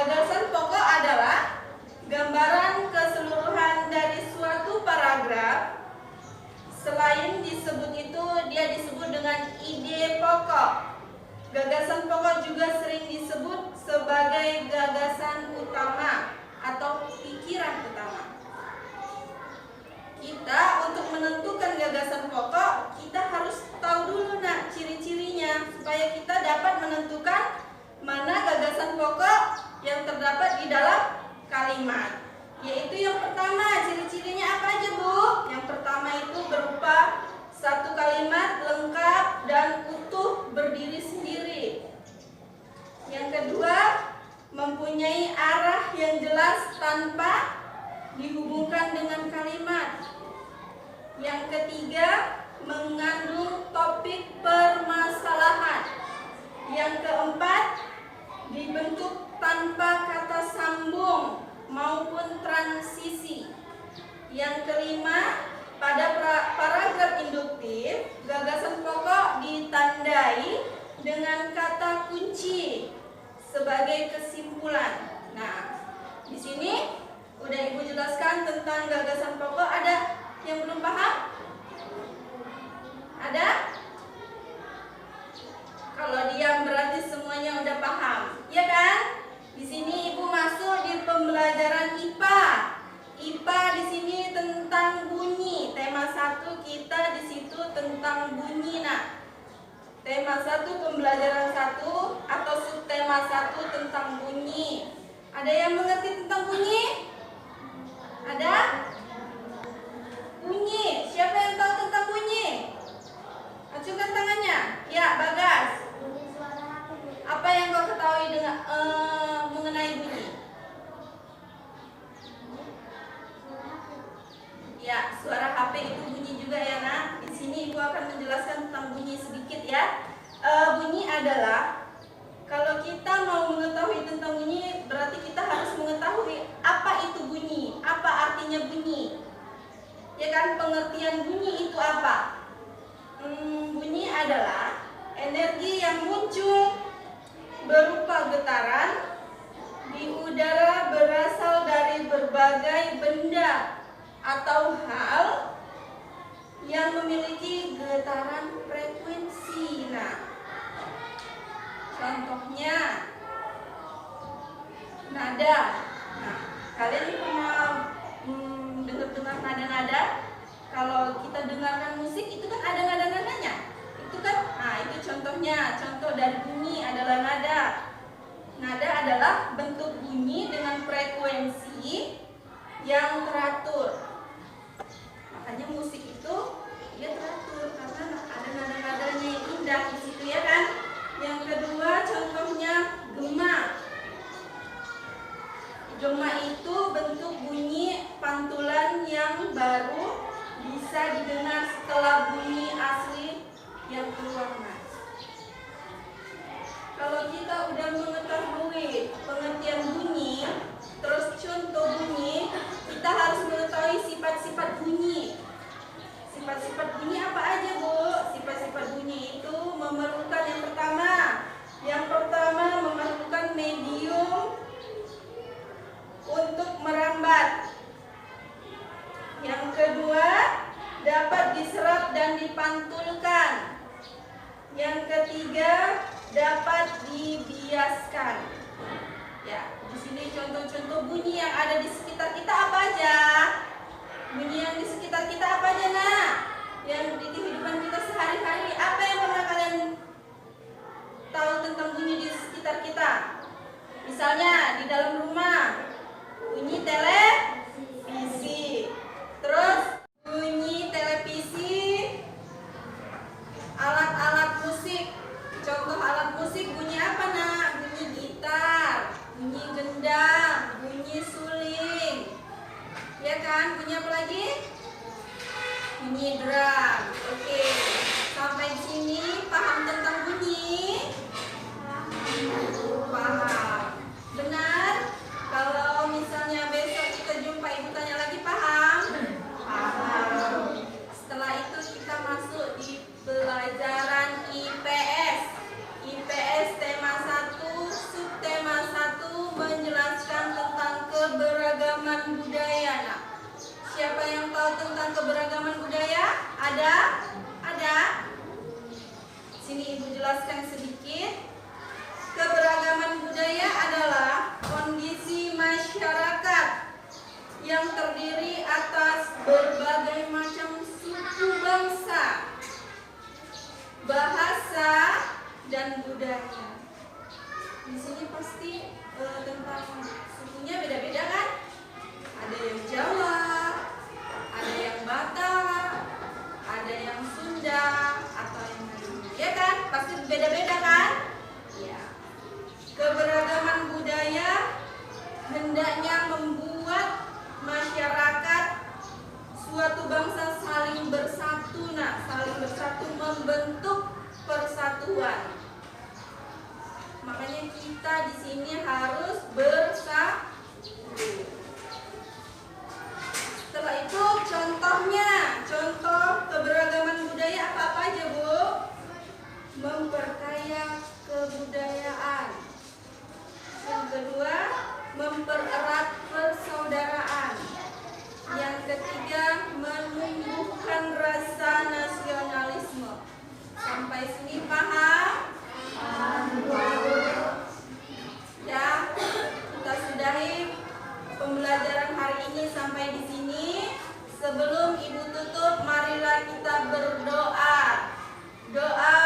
Gagasan pokok adalah gambaran keseluruhan dari suatu paragraf. Selain disebut itu, dia disebut dengan ide pokok. Gagasan pokok juga sering disebut sebagai gagasan utama atau pikiran utama. Kita untuk menentukan gagasan pokok, kita harus tahu dulu ciri-cirinya supaya kita dapat menentukan mana gagasan pokok yang terdapat di dalam kalimat. Yaitu yang pertama, ciri-cirinya apa aja, Bu? Yang pertama itu berupa satu kalimat lengkap dan utuh berdiri sendiri. Yang kedua, mempunyai arah yang jelas tanpa dihubungkan dengan kalimat. Yang ketiga, mengandung topik permasalahan. Yang keempat, dibentuk tanpa kata sambung maupun transisi. Yang kelima, pada paragraf induktif, gagasan pokok ditandai dengan kata kunci sebagai kesimpulan. Nah, di sini udah Ibu jelaskan tentang gagasan pokok. Ada yang belum paham? Ada? Kalau diam berarti semuanya udah paham, ya kan? Di sini Ibu masuk di pembelajaran IPA. IPA di sini tentang bunyi. Tema 1 kita di situ tentang bunyi. Nah, tema 1 pembelajaran 1 atau subtema 1 tentang bunyi. Ada yang mengerti tentang bunyi? Ada? Bunyi. Siapa yang tahu tentang bunyi? Acukan tangannya. Ya, Bagas. Apa yang kau ketahui dengan mengenai bunyi? Ya, suara HP itu bunyi juga ya, Nak. Di sini Ibu akan menjelaskan tentang bunyi sedikit ya. Bunyi adalah, kalau kita mau mengetahui tentang bunyi, berarti kita harus mengetahui apa itu bunyi, apa artinya bunyi. Ya kan, pengertian bunyi itu apa? Bunyi adalah energi yang muncul berupa getaran di udara berasal dari berbagai benda atau hal yang memiliki getaran frekuensi. Nah, contohnya nada. Nah, kalian pernah dengar nada-nada? Kalau kita dengarkan musik itu kan ada nada-nadanya. Itu kan, nah itu contohnya. Contoh dari bunyi adalah nada. Nada adalah bentuk bunyi dengan frekuensi yang teratur. Makanya musik itu dia teratur karena ada nada-nadanya yang indah di situ, ya kan? Yang kedua contohnya gema. Gema itu bentuk bunyi pantulan yang baru bisa didengar setelah bunyi asli yang keluar, Mas. Kalau kita udah mengetahui pengertian bunyi, terus contoh bunyi, kita harus mengetahui sifat-sifat bunyi. Sifat-sifat bunyi apa aja, Bu? Sifat-sifat bunyi itu memerlukan yang pertama memerlukan medium untuk merambat. Yang kedua, dapat diserap dan dipantulkan. Yang ketiga, dapat dibiaskan. Ya, di sini contoh-contoh bunyi yang ada di sekitar kita apa aja? Bunyi yang di sekitar kita apa aja, Nak? Yang di kehidupan kita sehari-hari, apa yang pernah kalian tahu tentang bunyi di sekitar kita? Misalnya di dalam rumah, bunyi televisi. Terus bunyi televisi, alat-alat musik. Contoh alat musik bunyi apa, Nak? Bunyi gitar, bunyi gendang, bunyi suling. Ya kan? Bunyi apa lagi? Bunyi drum. Oke. Sampai di sini paham tentang bunyi? Paham. Benar? Kalau misalnya besok kita jumpa, Ibu tanya lagi, paham? Paham. Setelah itu kita masuk di pelajaran IPS. IPS tema 1, subtema 1 menjelaskan keberagaman budaya? Ada? Ada? Sini Ibu jelaskan sedikit. Keberagaman budaya adalah kondisi masyarakat yang terdiri atas berbagai macam suku bangsa, bahasa, dan budaya. Di sini pasti tentang sukunya beda-beda kan? Ada yang Jawa, ada yang Batak, ada yang Sunda, atau yang lain. Ya kan? Pasti beda-beda kan? Ya. Keberagaman budaya hendaknya membuat masyarakat suatu bangsa saling bersatu, saling bersatu membentuk persatuan. Makanya kita di sini harus bersatu. Setelah itu contohnya, contoh keberagaman budaya apa aja, Bu? Memperkaya kebudayaan. Yang kedua, mempererat persaudaraan. Yang ketiga, menumbuhkan rasa nasionalisme. Sampai sini paham? Ya, kita sudahi pembelajaran hari ini sampai di sini. Sebelum Ibu tutup, marilah kita berdoa. Doa